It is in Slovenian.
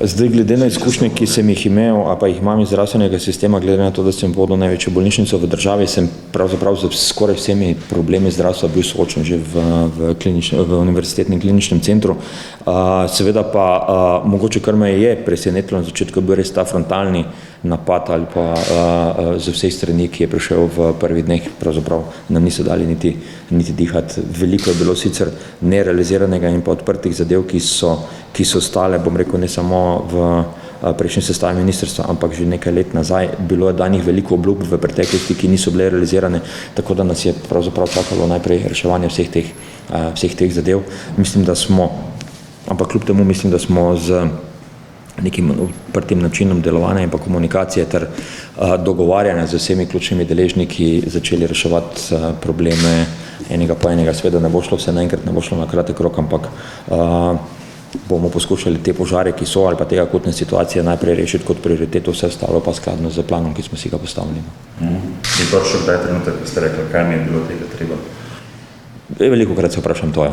Zdaj, glede na izkušnje, ki sem jih imel, a pa jih imam iz zdravstvenega sistema, glede na to, da sem vodil največjo bolnišnico v državi, sem pravzaprav z skoraj vsemi problemi zdravstva bil soočen že v univerzitetnem kliničnem centru. Seveda pa mogoče, kar me je presenetilo na začetku, bil res ta frontalni napad ali pa z vseh strani, ki je prišel v prvih dneh, pravzaprav nam niso dali niti dihati. Veliko je bilo sicer nerealiziranega in pa odprtih zadev, ki so stale, bom rekel, ne samo v prejšnji sestavi ministrstva, ampak že nekaj let nazaj. Bilo je danih veliko obljub v preteklosti, ki niso bile realizirane, tako da nas je pravzaprav čakalo najprej reševanje vseh teh zadev. Mislim, da smo, ampak kljub temu mislim, da smo z nekim odprtim načinom delovanja in pa komunikacije ter dogovarjanja z vsemi ključnimi deležniki začeli reševati probleme enega po enega. Seveda ne bo šlo vse naenkrat, ne bo šlo na kratek rok, ampak bomo poskušali te požare, ki so, ali pa te akutne situacije najprej rešiti kot prioriteto, vse ostalo pa skladno z planom, ki smo si ga postavili. In to še kdaj trenutek, ko ste rekli, kaj mi je bilo tega treba? Velikokrat se vprašam to.